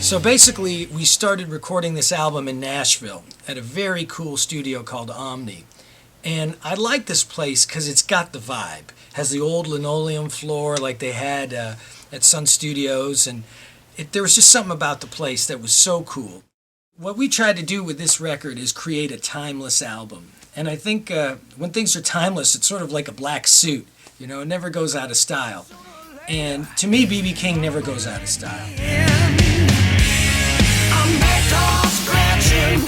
So basically, we started recording this album in Nashville at a very cool studio called Omni. And I like this place because it's got the vibe. It has the old linoleum floor like they had at Sun Studios. And there was just something about the place that was so cool. What we tried to do with this record is create a timeless album. And I think when things are timeless, it's sort of like a black suit. You know, it never goes out of style. And to me, B.B. King never goes out of style. I'm back door scratching,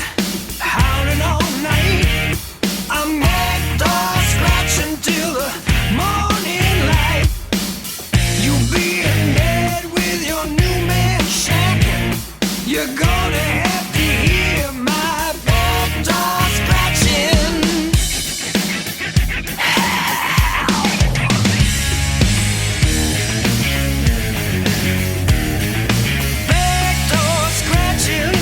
howling all night. I'm back door scratching till the morning light. You being dead with your new man shacking. You're gonna have to hear my back door scratching. Back door scratching.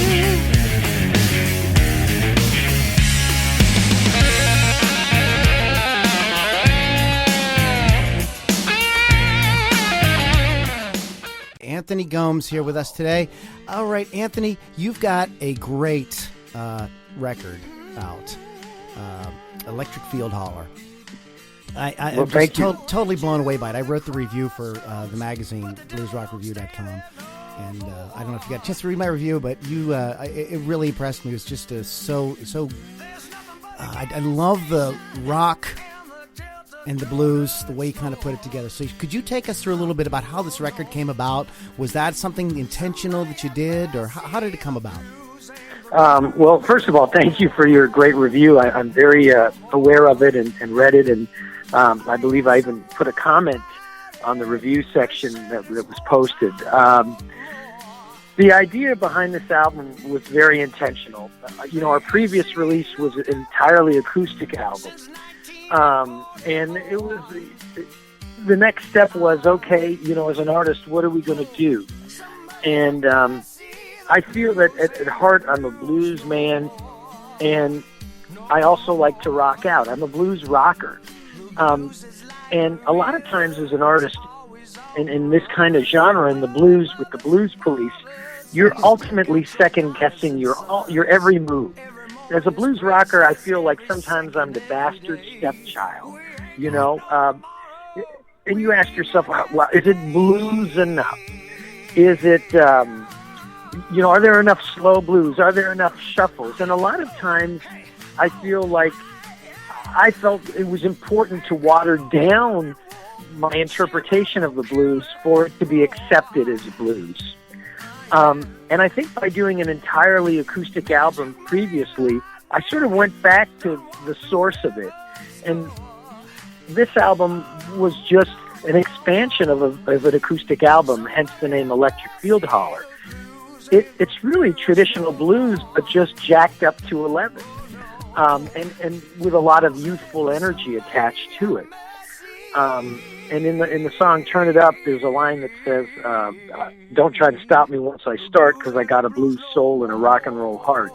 Anthony Gomes here with us today. All right, Anthony, you've got a great record out, Electric Field Holler. I'm just totally blown away by it. I wrote the review for the magazine, bluesrockreview.com, and I don't know if you got a chance to read my review, but it really impressed me. It was just I love the rock and the blues, the way you kind of put it together. So could you take us through a little bit about how this record came about? Was that something intentional that you did, or how did it come about? Well, first of all, thank you for your great review. I'm very aware of it and read it, and I believe I even put a comment on the review section that was posted. The idea behind this album was very intentional. Our previous release was an entirely acoustic album. And it was, the next step was, okay, as an artist, what are we going to do? And I feel that at heart, I'm a blues man, and I also like to rock out. I'm a blues rocker. And a lot of times as an artist in this kind of genre, in the blues, with the Blues Police, you're ultimately second-guessing your every move. As a blues rocker, I feel like sometimes I'm the bastard stepchild, and you ask yourself, well, is it blues enough? Is it, are there enough slow blues? Are there enough shuffles? And a lot of times I felt it was important to water down my interpretation of the blues for it to be accepted as blues. And I think by doing an entirely acoustic album previously, I sort of went back to the source of it. And this album was just an expansion of an acoustic album, hence the name Electric Field Holler. It's really traditional blues, but just jacked up to 11, and with a lot of youthful energy attached to it. And in the song "Turn It Up," there's a line that says, "Don't try to stop me once I start, because I got a blues soul and a rock and roll heart."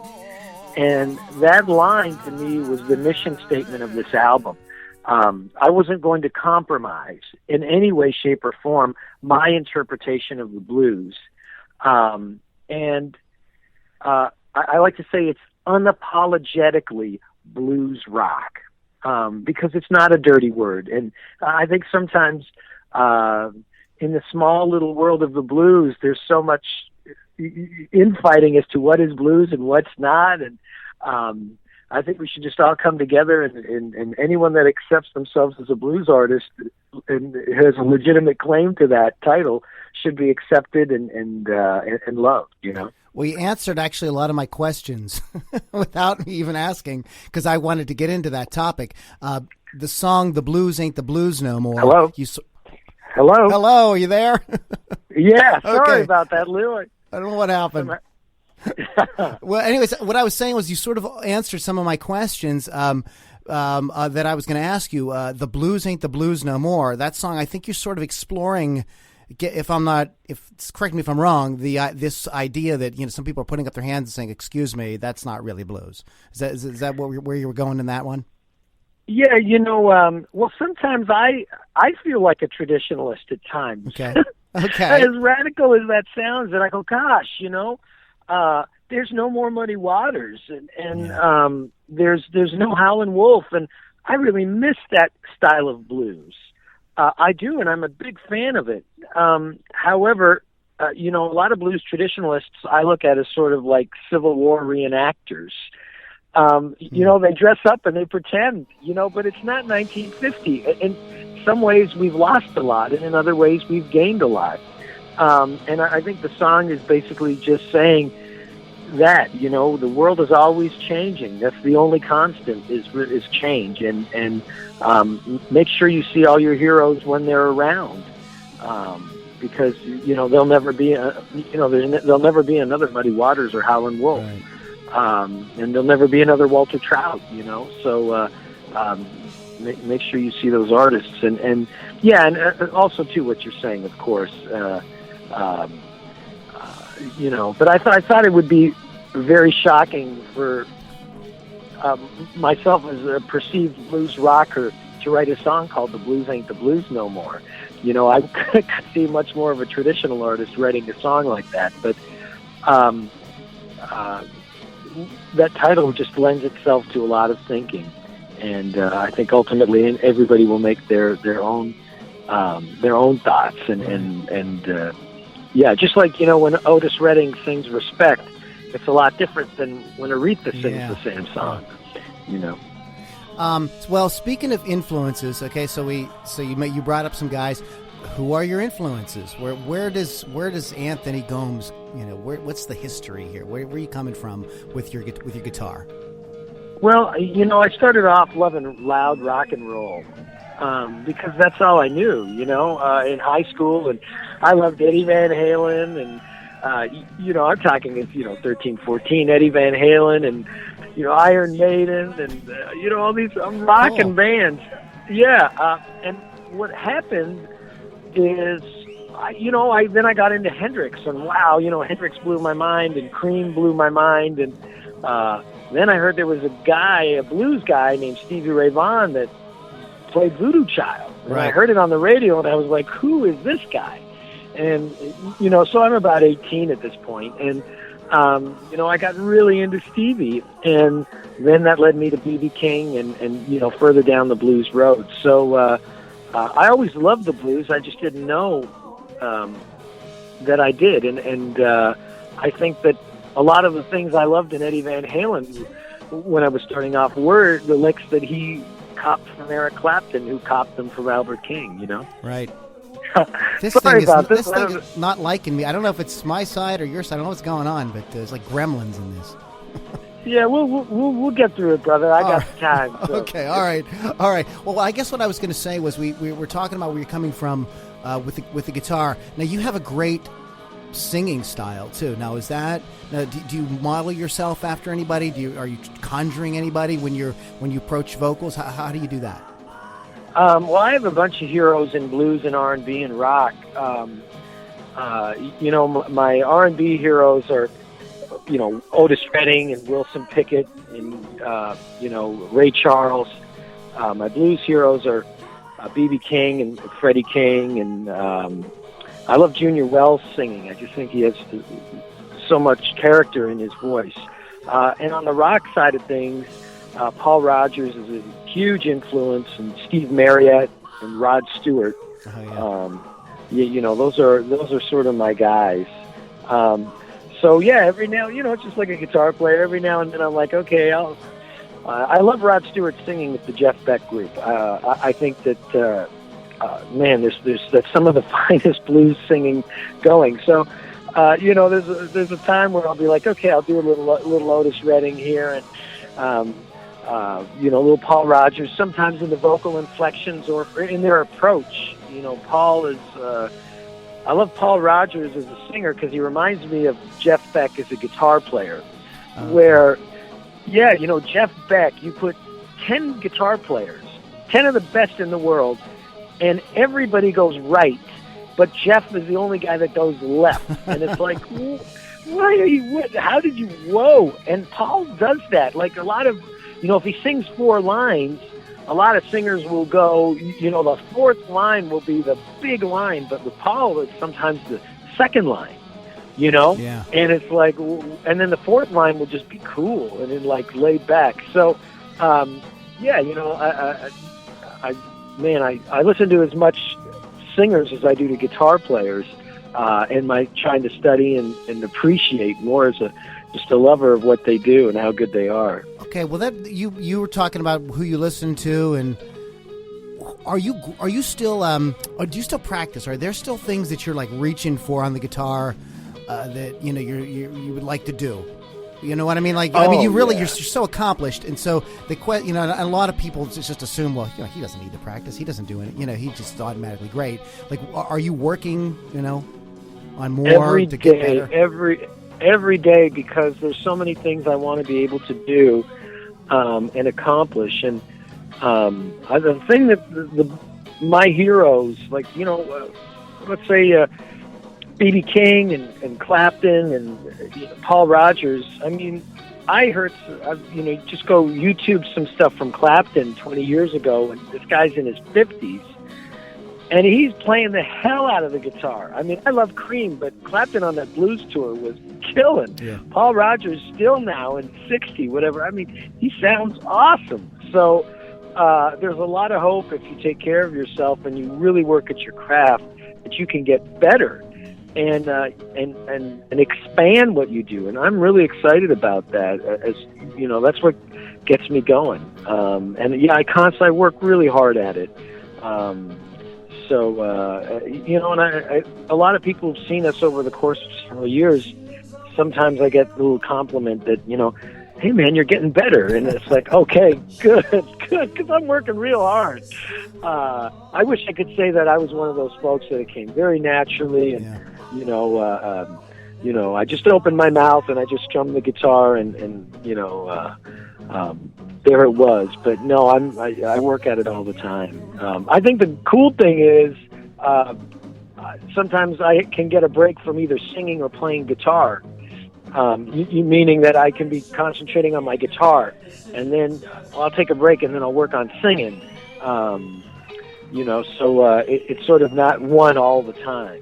And that line to me was the mission statement of this album. I wasn't going to compromise in any way, shape, or form my interpretation of the blues. And I like to say it's unapologetically blues rock. Because it's not a dirty word. And I think sometimes in the small little world of the blues, there's so much infighting as to what is blues and what's not. And I think we should just all come together, and anyone that accepts themselves as a blues artist and has a legitimate claim to that title should be accepted and loved, Well, you answered actually a lot of my questions without me even asking, because I wanted to get into that topic. The song "The Blues Ain't the Blues No More." Hello? Hello? Hello, are you there? Yeah, sorry Okay. about that, Lou. I don't know what happened. Well, anyways, what I was saying was you sort of answered some of my questions that I was going to ask you. "The Blues Ain't the Blues No More." That song, I think you're sort of exploring, correct me if I'm wrong, this idea that some people are putting up their hands and saying, "Excuse me, that's not really blues." Is that where you were going in that one? Yeah, well, sometimes I feel like a traditionalist at times. Okay. Okay. As radical as that sounds, and I go, gosh, there's no more Muddy Waters, and there's no Howlin' Wolf, and I really miss that style of blues. I do, and I'm a big fan of it. However, a lot of blues traditionalists I look at as sort of like Civil War reenactors. They dress up and they pretend, but it's not 1950. In some ways, we've lost a lot, and in other ways, we've gained a lot. And I think the song is basically just saying that, the world is always changing. That's the only constant is change. And make sure you see all your heroes when they're around. Because, there'll never be there'll never be another Muddy Waters or Howlin' Wolf. Right. And there'll never be another Walter Trout, so make sure you see those artists. And also, too, what you're saying, of course, but I thought it would be very shocking for myself as a perceived blues rocker to write a song called "The Blues Ain't the Blues No More." I could see much more of a traditional artist writing a song like that, but that title just lends itself to a lot of thinking, and I think ultimately everybody will make their own thoughts, and just like when Otis Redding sings "Respect," it's a lot different than when Aretha sings the same song. Well, speaking of influences, okay, so you brought up some guys. Who are your influences? Where does Anthony Gomes? What's the history here? Where are you coming from with your guitar? Well, I started off loving loud rock and roll because that's all I knew. In high school, and I loved Eddie Van Halen, and I'm talking 13, 14, Eddie Van Halen, and Iron Maiden, and all these rockin' bands. And what happened is, then I got into Hendrix, and wow, Hendrix blew my mind, and Cream blew my mind, and then I heard there was a blues guy named Stevie Ray Vaughan that played Voodoo Child, and I heard it on the radio, and I was like, who is this guy? And so I'm about 18 at this point, and I got really into Stevie, and then that led me to B.B. King and further down the blues road. So I always loved the blues. I just didn't know that I did. And I think that a lot of the things I loved in Eddie Van Halen when I was starting off were the licks that he copped from Eric Clapton, who copped them from Albert King, Right. This thing is not liking me. I don't know if it's my side or your side. I don't know what's going on, but there's like gremlins in this. Yeah, we'll get through it, brother. I got time. So. Okay, all right. Well, I guess what I was going to say was we were talking about where you're coming from with the guitar. Now you have a great singing style too. Now do you model yourself after anybody? Are you conjuring anybody when you approach vocals? How do you do that? Well, I have a bunch of heroes in blues and R&B and rock. My R&B heroes are, Otis Redding and Wilson Pickett and, Ray Charles. My blues heroes are B.B. King and Freddie King, and I love Junior Wells singing. I just think he has so much character in his voice. And on the rock side of things, Paul Rodgers is a huge influence, and Steve Marriott and Rod Stewart. Those are sort of my guys. Every now, it's just like a guitar player. Every now and then I'm like, okay, I love Rod Stewart singing with the Jeff Beck group. I think that that's some of the finest blues singing going. So, there's a time where I'll be like, okay, I'll do a little Otis Redding here, and a little Paul Rodgers, sometimes in the vocal inflections or in their approach. Paul is, I love Paul Rodgers as a singer because he reminds me of Jeff Beck as a guitar player, where, Jeff Beck, you put 10 guitar players, 10 of the best in the world, and everybody goes right, but Jeff is the only guy that goes left. And it's like, how did you, whoa? And Paul does that. Like a lot of, if he sings 4 lines, a lot of singers will go, the fourth line will be the big line, but with Paul, it's sometimes the second line, Yeah. and it's like, and then the fourth line will just be cool and then like laid back. So, I listen to as much singers as I do to guitar players, and my trying to study and appreciate more as just a lover of what they do and how good they are. Okay, well, that you were talking about who you listen to, and are you still or do you still practice? Are there still things that you're like reaching for on the guitar that you would like to do? You know what I mean? Like, you're so accomplished, and so a lot of people just assume, well, he doesn't need to practice, he doesn't do it, he's just automatically great. Like, are you working, on more every to get day, better? every day, because there's so many things I want to be able to do and accomplish, and the thing that my heroes, like let's say. B.B. King and Clapton and Paul Rogers. I mean, I heard, just go YouTube some stuff from Clapton 20 years ago, and this guy's in his 50s, and he's playing the hell out of the guitar. I mean, I love Cream, but Clapton on that blues tour was killing. Yeah. Paul Rogers still now in 60, whatever. I mean, he sounds awesome. So there's a lot of hope if you take care of yourself and you really work at your craft that you can get better. And expand what you do, and I'm really excited about that. As that's what gets me going. I work really hard at it. And a lot of people have seen us over the course of several years. Sometimes I get a little compliment that hey man, you're getting better, and it's like, okay, good, because I'm working real hard. I wish I could say that I was one of those folks that it came very naturally, and I just opened my mouth and I just strummed the guitar, and there it was. But no, I work at it all the time. I think the cool thing is sometimes I can get a break from either singing or playing guitar. Meaning that I can be concentrating on my guitar, and then I'll take a break and then I'll work on singing. It's sort of not one all the time.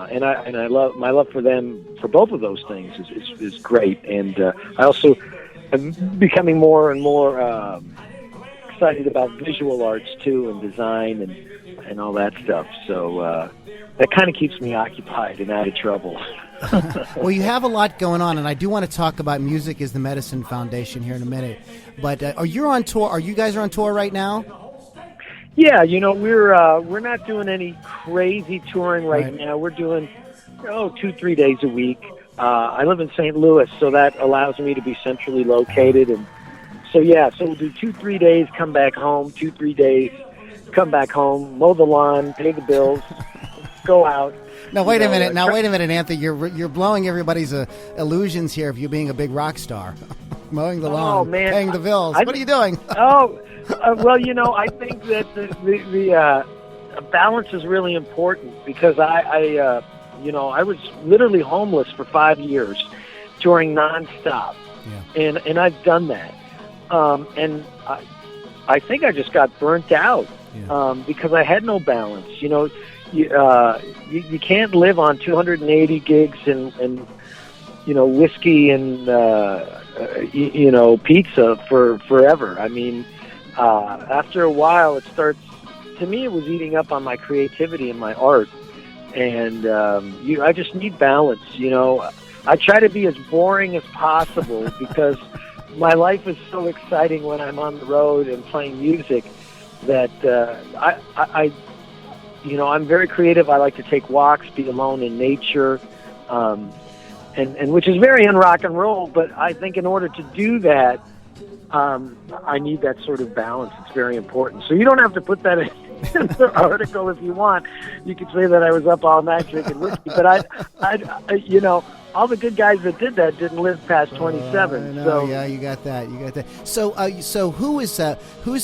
And I love my love for them, for both of those things is great. And I also am becoming more and more excited about visual arts too, and design and all that stuff. So that kind of keeps me occupied and out of trouble. Well, you have a lot going on, and I do want to talk about Music is the Medicine Foundation here in a minute. But are you on tour? Are you guys on tour right now? Yeah, we're not doing any crazy touring right now. We're doing 2-3 days a week. I live in St. Louis, so that allows me to be centrally located, and so we'll do 2-3 days, come back home, 2-3 days, come back home, mow the lawn, pay the bills, go out. Now wait a minute. Wait a minute, Anthony. You're blowing everybody's illusions here of you being a big rock star, mowing the lawn, paying the bills. What are you doing? I think that the balance is really important, because I was literally homeless for 5 years, touring nonstop, and I've done that, and I think I just got burnt out because I had no balance. You can't live on 280 gigs and whiskey and pizza for forever. I mean, after a while, it was eating up on my creativity and my art, and I just need balance. I try to be as boring as possible because my life is so exciting when I'm on the road and playing music that I'm very creative. I like to take walks, be alone in nature, and which is very un-rock and roll, but I think in order to do that, I need that sort of balance. It's very important. So you don't have to put that in the article if you want. You could say that I was up all night drinking whiskey, but I all the good guys that did that didn't live past 27. Yeah, you got that. So who's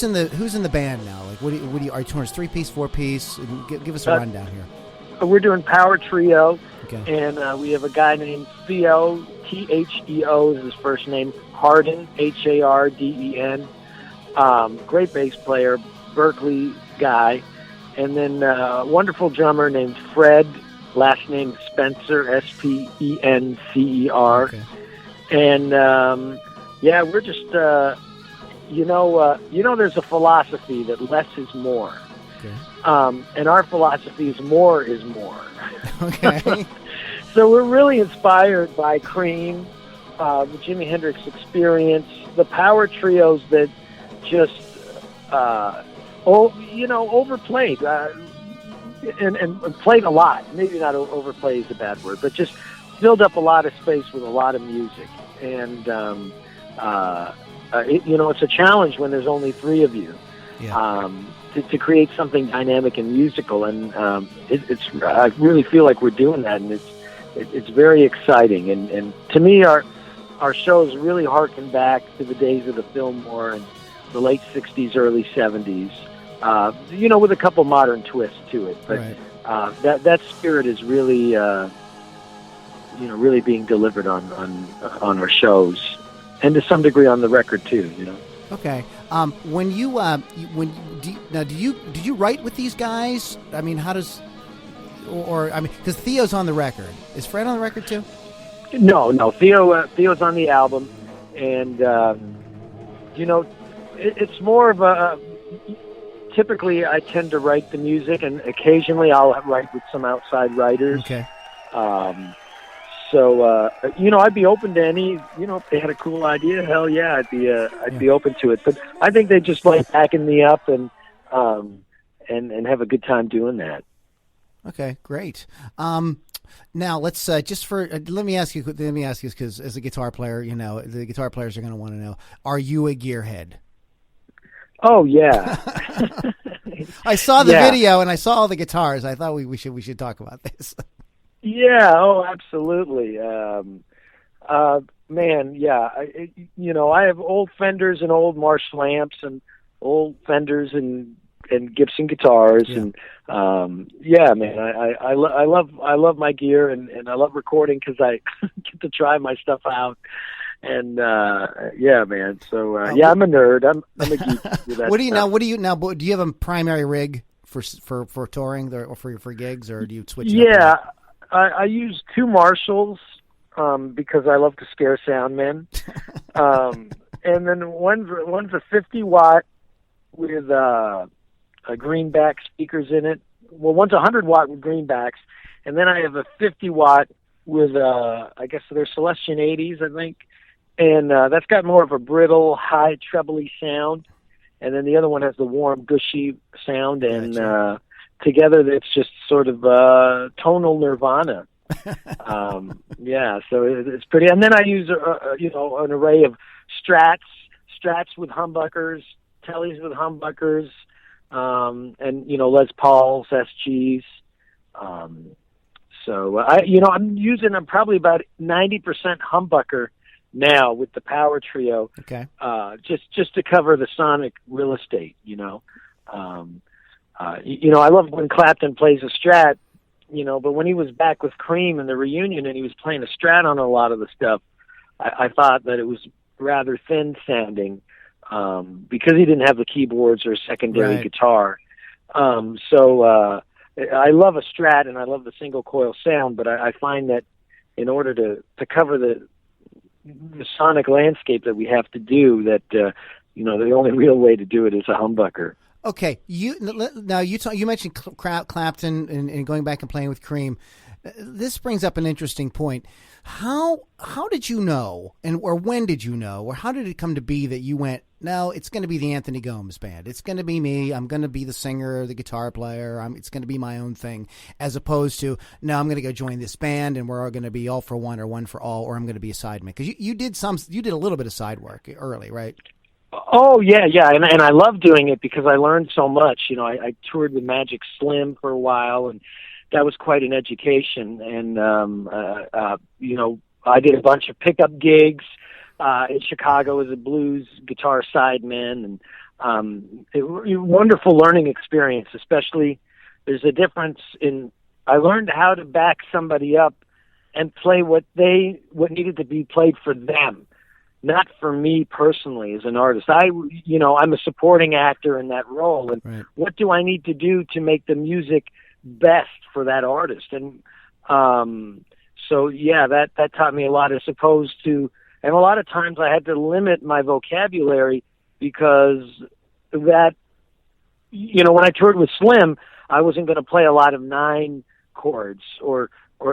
in the band now? Like, what do you are you touring? 3-piece, 4-piece? Give us a rundown here. We're doing Power Trio, okay. And we have a guy named Theo, Theo is his first name, Harden, Harden, great bass player, Berkeley guy, and then wonderful drummer named Fred, last name Spencer, Spencer. Okay. And we're just there's a philosophy that less is more. Okay. And our philosophy is more is more. Okay. So we're really inspired by Cream, the Jimi Hendrix Experience, the power trios that just, overplayed and played a lot. Maybe not overplay is a bad word, but just filled up a lot of space with a lot of music. And it's a challenge when there's only three of you. Yeah. To create something dynamic and musical, and I really feel like we're doing that, and it's very exciting. And to me, our shows really harken back to the days of the Fillmore and the late '60s, early '70s. With a couple modern twists to it, but Right. that spirit is really, really being delivered on our shows, and to some degree on the record too. Okay. When did you write with these guys? I mean, how does, because Theo's on the record. Is Fred on the record too? No. Theo's on the album, and it's more of a. Typically, I tend to write the music, and occasionally I'll write with some outside writers. Okay. So I'd be open to any. If they had a cool idea, hell yeah, I'd be open to it. But I think they just like backing me up and have a good time doing that. Okay, great. Now let's let me ask you because as a guitar player, the guitar players are going to want to know: are you a gearhead? Oh yeah. I saw the video and I saw all the guitars. I thought we should talk about this. Yeah. Oh, absolutely. Man. Yeah. I have old Fenders and old Marshall amps and old Fenders and Gibson guitars. Yeah. And man, I love my gear and I love recording because I get to try my stuff out. And man. So I'm a nerd. I'm a geek with that. Do you have a primary rig for touring or for gigs, or do you switch? Yeah, I use two Marshalls because I love to scare sound men. And then one's a 50-watt with greenback speakers in it. Well, one's a 100-watt with greenbacks, and then I have a 50-watt with I guess they're Celestion 80s, I think. And that's got more of a brittle, high, trebly sound. And then the other one has the warm, gushy sound. And together it's just sort of tonal nirvana. So it's pretty. And then I use, an array of strats with humbuckers, tellies with humbuckers, and, Les Pauls, SGs. I'm probably about 90% humbucker now with the power trio. Okay. Just to cover the sonic real estate, I love when Clapton plays a Strat, but when he was back with Cream in the reunion and he was playing a Strat on a lot of the stuff, I thought that it was rather thin sounding, because he didn't have the keyboards or secondary guitar. I love a Strat and I love the single coil sound, but I find that in order to cover the sonic landscape that we have to do, that the only real way to do it is a humbucker. Okay, you mentioned Clapton and going back and playing with Cream. This brings up an interesting point. How did you know, or when did you know, or how did it come to be that you went, no, it's going to be the Anthony Gomes band. It's going to be me. I'm going to be the singer, the guitar player. It's going to be my own thing, as opposed to, no, I'm going to go join this band and we're all going to be all for one or one for all, or I'm going to be a sideman. Because you did a little bit of side work early, right? Oh yeah, and I love doing it because I learned so much. I toured with Magic Slim for a while, and that was quite an education. And I did a bunch of pickup gigs in Chicago as a blues guitar sideman, and wonderful learning experience. Especially, there's a difference in I learned how to back somebody up and play what needed to be played for them. not for me personally as an artist. I'm a supporting actor in that role, and Right. what do I need to do to make the music best for that artist? And so yeah, that taught me a lot, as opposed to, and a lot of times I had to limit my vocabulary because that, when I toured with Slim, I wasn't going to play a lot of 9 chords or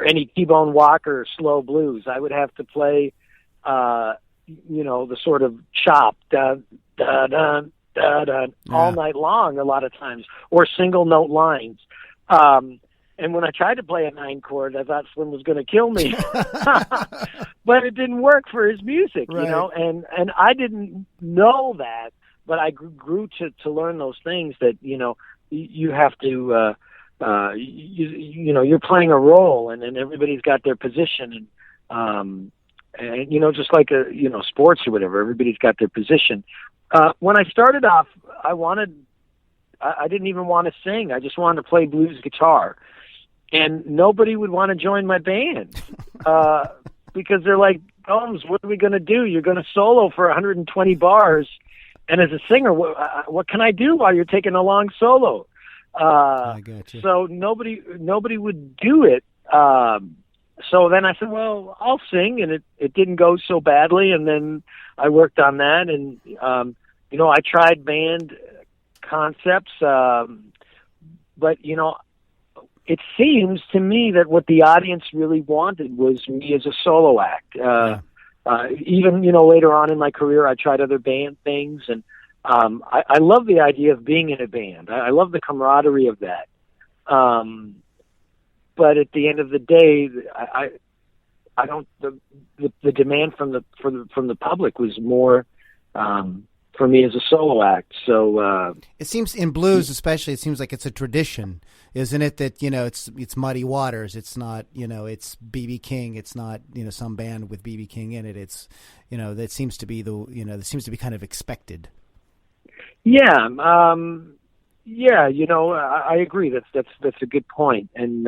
any T-Bone Walker slow blues. I would have to play, the sort of chop, da da da da da, all night long a lot of times, or single note lines. And when I tried to play a 9 chord, I thought Slim was going to kill me, but it didn't work for his music, Right. and I didn't know that, but I grew to learn those things that, you have to, you're playing a role, and everybody's got their position, and just like sports or whatever, everybody's got their position. When I started off, I didn't even want to sing. I just wanted to play blues guitar. And nobody would want to join my band because they're like, Gomes, what are we going to do? You're going to solo for 120 bars. And as a singer, what can I do while you're taking a long solo? I got you. So nobody would do it. So then I said, well, I'll sing. And it didn't go so badly. And then I worked on that. And, I tried band concepts. But, it seems to me that what the audience really wanted was me as a solo act. Even, later on in my career, I tried other band things, and I love the idea of being in a band. I love the camaraderie of that. But at the end of the day, I don't. The demand from the public was more for me as a solo act. So it seems in blues, especially, it seems like it's a tradition, isn't it? That it's Muddy Waters. It's not it's B.B. King. It's not some band with B.B. King in it. It's that seems to be that seems to be kind of expected. Yeah, I agree. That's a good point, and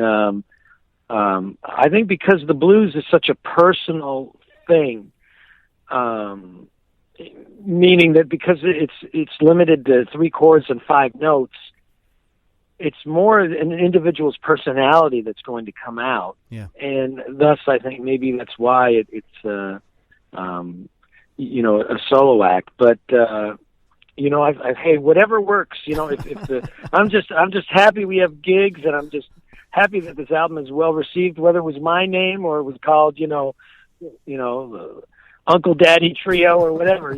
I think because the blues is such a personal thing. Meaning that because it's limited to 3 chords and 5 notes, it's more an individual's personality that's going to come out. Yeah. And thus, I think maybe that's why it's a solo act. But hey, whatever works. I'm just happy we have gigs, and I'm just happy that this album is well received, whether it was my name or it was called Uncle Daddy Trio or whatever,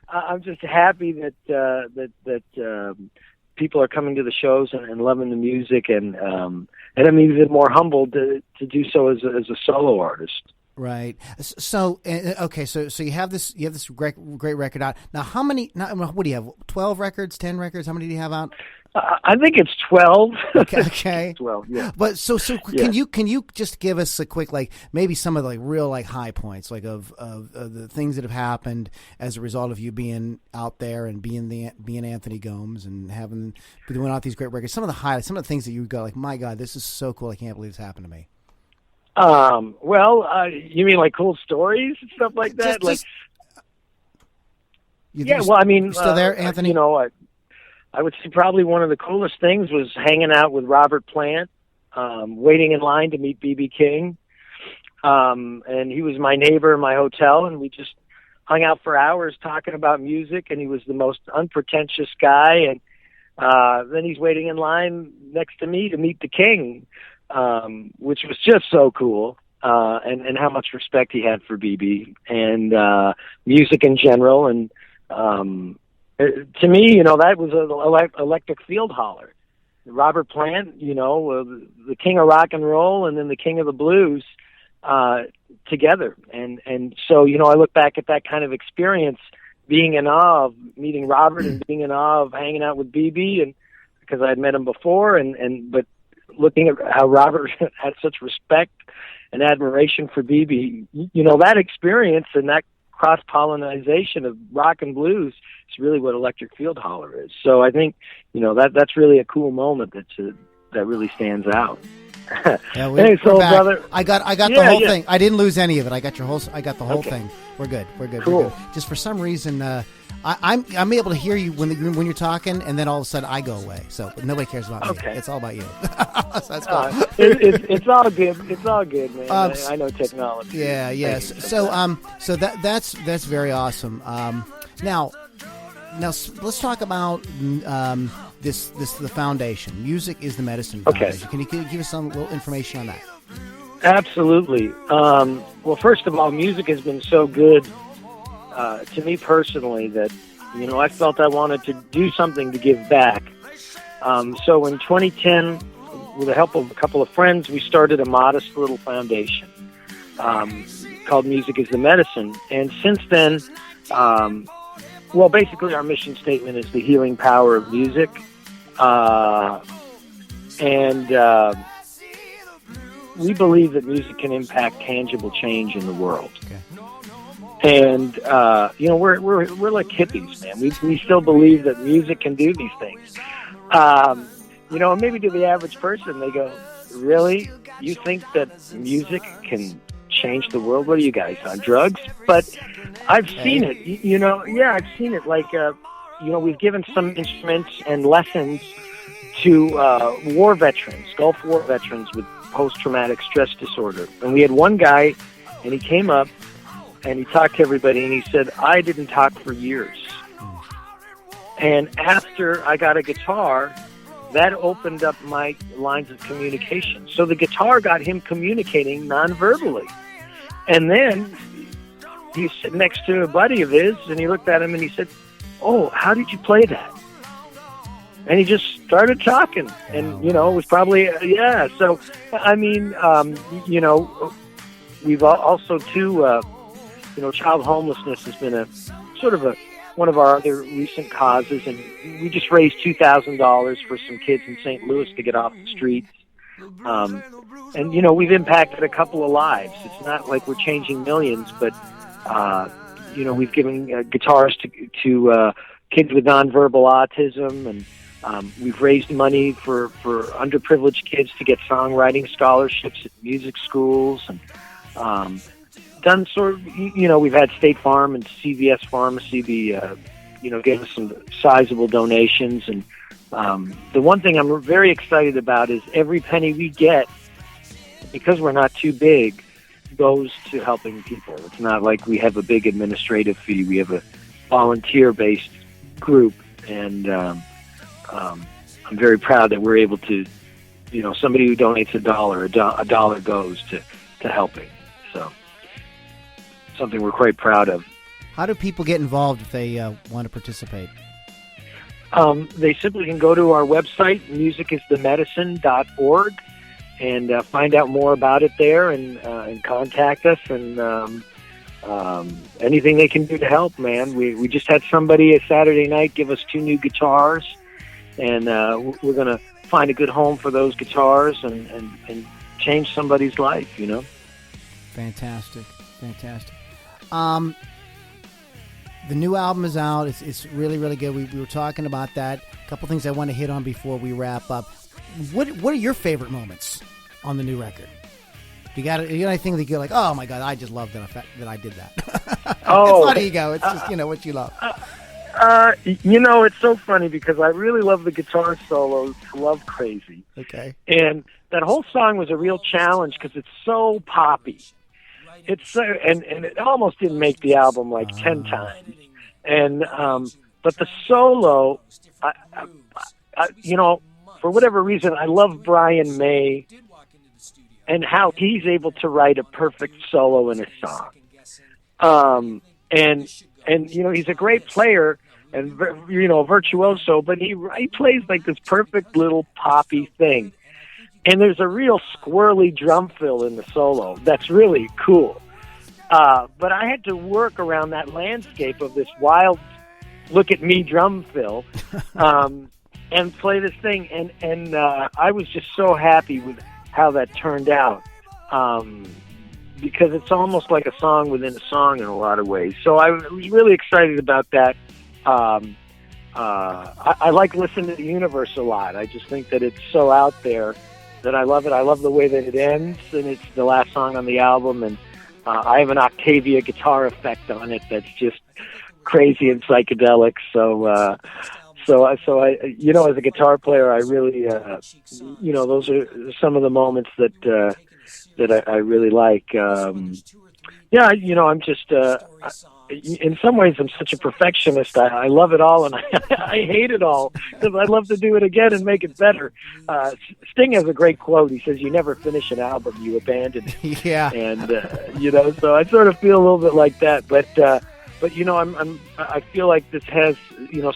I'm just happy that people are coming to the shows and loving the music, and I'm even more humbled to do so as a solo artist. Right. So okay. So you have this great record out now. How many? Now, what do you have? 12 records? 10 records? How many do you have out? I think it's 12. Okay. 12. Yeah. But so Yeah. can you just give us a quick maybe some of the real high points of the things that have happened as a result of you being out there and being Anthony Gomes and doing out these great records. Some of the highlights, some of the things that you go my God, this is so cool. I can't believe this happened to me. You mean like cool stories and stuff like that? You still there, Anthony? I would say probably one of the coolest things was hanging out with Robert Plant, waiting in line to meet B.B. King. And he was my neighbor in my hotel, and we just hung out for hours talking about music, and he was the most unpretentious guy. And then he's waiting in line next to me to meet the King, which was just so cool. And how much respect he had for B.B. and music in general. And to me, that was an electric field holler. Robert Plant, the king of rock and roll, and then the king of the blues together. And so, I look back at that kind of experience, being in awe of meeting Robert and being in awe of hanging out with B.B. and because I had met him before, but looking at how Robert had such respect and admiration for B.B., that experience and that cross-pollination of rock and blues is really what Electric Field Holler is. So I think, that's really a cool moment that really stands out. Yeah, Hey, we're so back. brother, I got the Yeah, whole yeah. thing. I didn't lose any of it. I got the whole Okay. thing. We're good. We're good. Cool. We're good. Just for some reason, I'm able to hear you when you're talking, and then all of a sudden I go away. So but nobody cares about me. Okay. It's all about you. So that's cool. It's all good. It's all good, man. I know technology. Yeah. Yes. So that's very awesome. Now let's talk about the foundation. Music is the Medicine Okay. Foundation. Can you give us some little information on that? Absolutely. Well, first of all, music has been so good to me personally that, I felt I wanted to do something to give back. So in 2010, with the help of a couple of friends, we started a modest little foundation called Music is the Medicine. And since then, basically our mission statement is the healing power of music. We believe that music can impact tangible change in the world. Okay. And, we're like hippies, man. We still believe that music can do these things. Maybe to the average person, they go, really? You think that music can change the world? What are you guys, on drugs? But I've seen it, I've seen it. Like, we've given some instruments and lessons to war veterans, Gulf War veterans with post-traumatic stress disorder. And we had one guy, and he came up, and he talked to everybody, and he said, I didn't talk for years. And after I got a guitar, that opened up my lines of communication. So the guitar got him communicating non-verbally. And then he was sitting next to a buddy of his, and he looked at him, and he said, oh, how did you play that? And he just started talking, and, it was probably, So, I mean, we've also, too, child homelessness has been one of our other recent causes, and we just raised $2,000 for some kids in St. Louis to get off the streets. We've impacted a couple of lives. It's not like we're changing millions, but, we've given guitars to kids with nonverbal autism, and we've raised money for underprivileged kids to get songwriting scholarships at music schools, and done we've had State Farm and CVS Pharmacy give us some sizable donations. And the one thing I'm very excited about is every penny we get, because we're not too big, goes to helping people. It's not like we have a big administrative fee. We have a volunteer-based group, and I'm very proud that we're able to, somebody who donates a dollar goes to helping. So something we're quite proud of. How do people get involved if they want to participate? They simply can go to our website, musicisthemedicine.org, and find out more about it there, and contact us, and anything they can do to help, man. We just had somebody a Saturday night give us 2 new guitars, and we're going to find a good home for those guitars and change somebody's life, Fantastic. The new album is out. It's really, really good. We were talking about that. A couple things I want to hit on before we wrap up. What are your favorite moments on the new record? You got anything that you're like, oh my God, I just love that I did that. Oh, it's not ego. It's just what you love. It's so funny because I really love the guitar solos. Love Crazy. Okay. And that whole song was a real challenge because it's so poppy. It's so, and it almost didn't make the album like 10 times. And but the solo, for whatever reason, I love Brian May and how he's able to write a perfect solo in a song. And he's a great player and virtuoso, but he plays like this perfect little poppy thing. And there's a real squirrely drum fill in the solo that's really cool. But I had to work around that landscape of this wild look-at-me drum fill and play this thing. And I was just so happy with how that turned out because it's almost like a song within a song in a lot of ways. So I was really excited about that. I like listening to the universe a lot. I just think that it's so out there. that I love it. I love the way that it ends, and it's the last song on the album, and I have an Octavia guitar effect on it that's just crazy and psychedelic. So I, as a guitar player, I really, those are some of the moments that I really like. I'm just, in some ways, I'm such a perfectionist. I love it all, and I hate it all, because I'd love to do it again and make it better. Sting has a great quote. He says, "You never finish an album, you abandon it." Yeah. And, so I sort of feel a little bit like that. But I feel like this has,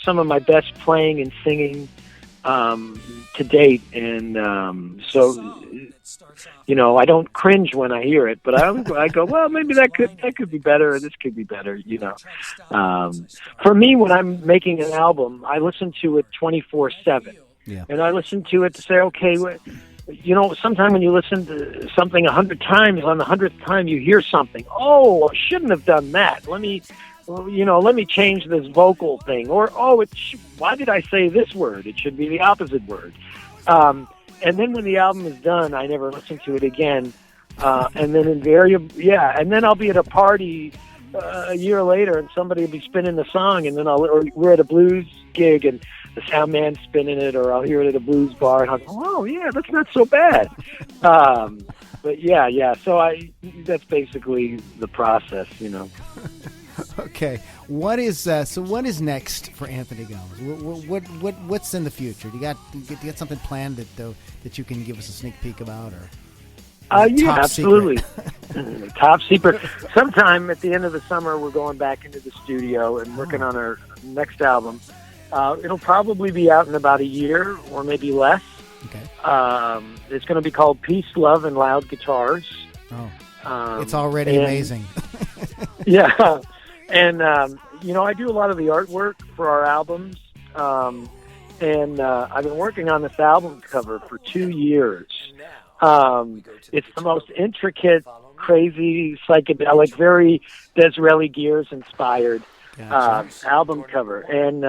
some of my best playing and singing to date, and I don't cringe when I hear it, but I go, well, maybe that could be better, or this could be better. For me, when I'm making an album, I listen to it 24/7, and I listen to it to say, okay, sometimes when you listen to something 100 times, on the 100th time you hear something. Oh, I shouldn't have done that. Let me change this vocal thing. Or, why did I say this word? It should be the opposite word. And then when the album is done, I never listen to it again. And then and then I'll be at a party a year later, and somebody will be spinning the song, and then we're at a blues gig, and the sound man's spinning it, or I'll hear it at a blues bar, and I'll go, oh yeah, that's not so bad. But yeah. So that's basically the process, Okay, what is next for Anthony Gomes? What's in the future? Do you got something planned that you can give us a sneak peek about, or yeah, absolutely. Top secret. Sometime at the end of the summer, we're going back into the studio and working on our next album. It'll probably be out in about a year or maybe less. Okay. It's going to be called Peace, Love, and Loud Guitars. Oh, it's already amazing. Yeah. And, I do a lot of the artwork for our albums. And I've been working on this album cover for 2 years. It's the most intricate, crazy, psychedelic, very Disraeli Gears inspired album cover. And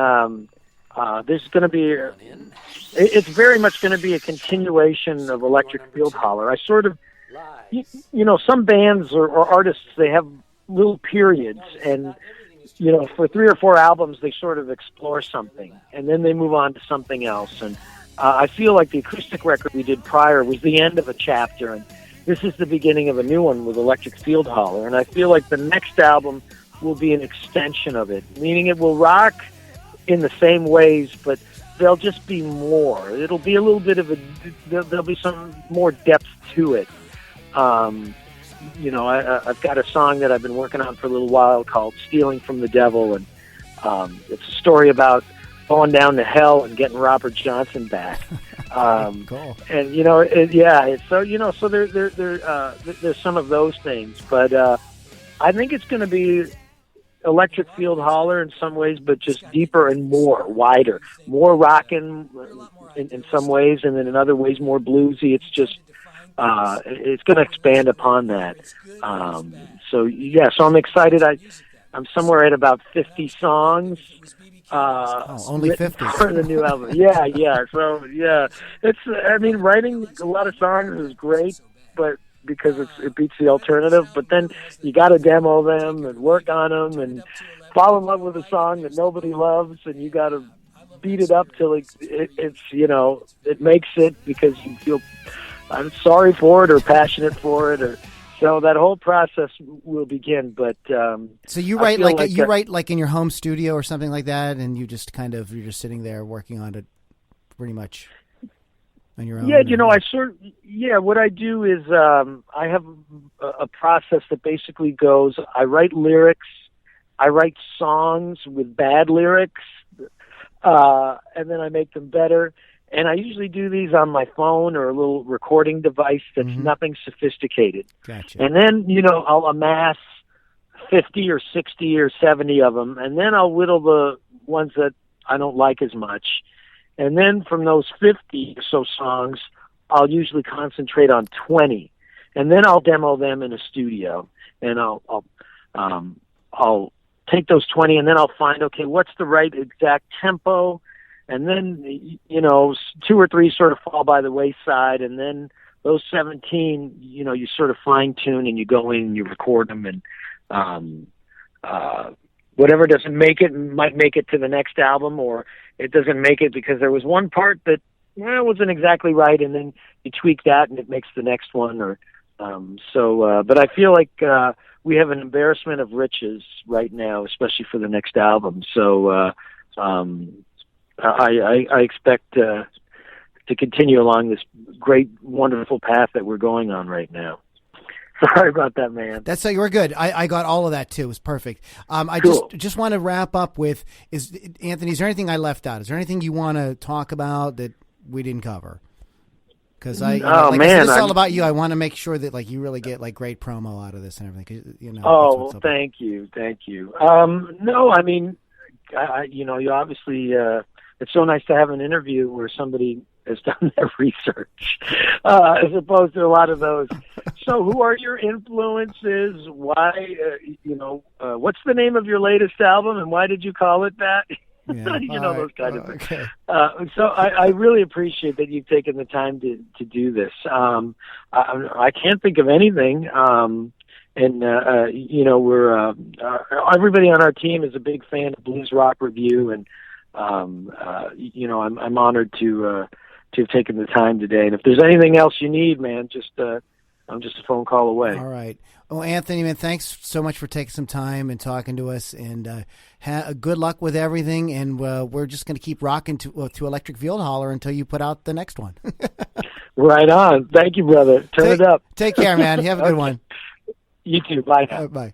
this is going to be, it's very much going to be a continuation of Electric Field Holler. I sort of, some bands or artists, they have little periods, and for 3 or 4 albums they sort of explore something, and then they move on to something else. And I feel like the acoustic record we did prior was the end of a chapter, and this is the beginning of a new one with Electric Field Holler. And I feel like the next album will be an extension of it, meaning it will rock in the same ways, but there'll just be more. It'll be a little bit of there'll be some more depth to it. I've got a song that I've been working on for a little while called Stealing from the Devil, and it's a story about going down to hell and getting Robert Johnson back. Cool. And, so there's some of those things, but I think it's going to be Electric Field Holler in some ways, but just deeper and wider, more rockin' in some ways, and then in other ways more bluesy. It's just, it's going to expand upon that. So I'm excited. I'm somewhere at about 50 songs. Only 50 for the new album. Yeah. So it's, writing a lot of songs is great, but because it beats the alternative. But then you got to demo them and work on them and fall in love with a song that nobody loves, and you got to beat it up till it's it makes it because you feel I'm sorry for it or passionate for it, so that whole process will begin. But so you write like in your home studio or something like that, and you're just sitting there working on it pretty much on your own. Yeah, what I do is I have a process that basically goes: I write lyrics, I write songs with bad lyrics, and then I make them better. And I usually do these on my phone or a little recording device that's nothing sophisticated. Gotcha. And then, I'll amass 50 or 60 or 70 of them, and then I'll whittle the ones that I don't like as much. And then from those 50 or so songs, I'll usually concentrate on 20. And then I'll demo them in a studio. And I'll take those 20, and then I'll find, okay, what's the right exact tempo? and then, you know, 2 or 3 sort of fall by the wayside, and then those 17, you know, you sort of fine tune and you go in and you record them, and whatever doesn't make it might make it to the next album, or it doesn't make it because there was one part that wasn't exactly right, and then you tweak that and it makes the next one. Or but I feel like we have an embarrassment of riches right now, especially for the next album. So I expect to continue along this great, wonderful path that we're going on right now. Sorry about that, man. That's you were good. I got all of that too. It was perfect. I Cool. just want to wrap up with Anthony. Is there anything I left out? Is there anything you want to talk about that we didn't cover? Because this is all about you. I want to make sure that like you really get like great promo out of this and everything. 'Cause, you know. Oh, thank you. No, I mean, you know, you obviously. It's so nice to have an interview where somebody has done their research, as opposed to a lot of those. So, who are your influences? Why, what's the name of your latest album, and why did you call it that? Yeah, those kind of things. Okay. So, I really appreciate that you've taken the time to do this. I can't think of anything. We're everybody on our team is a big fan of Blues Rock Review, and I'm honored to have taken the time today. And if there's anything else you need, man, I'm just a phone call away. All right. Well, Anthony, man, thanks so much for taking some time and talking to us. And good luck with everything. And we're just going to keep rocking to Electric Field Holler until you put out the next one. Right on. Thank you, brother. Turn it up. Take care, man. You have a good one. You too. Bye now. Bye.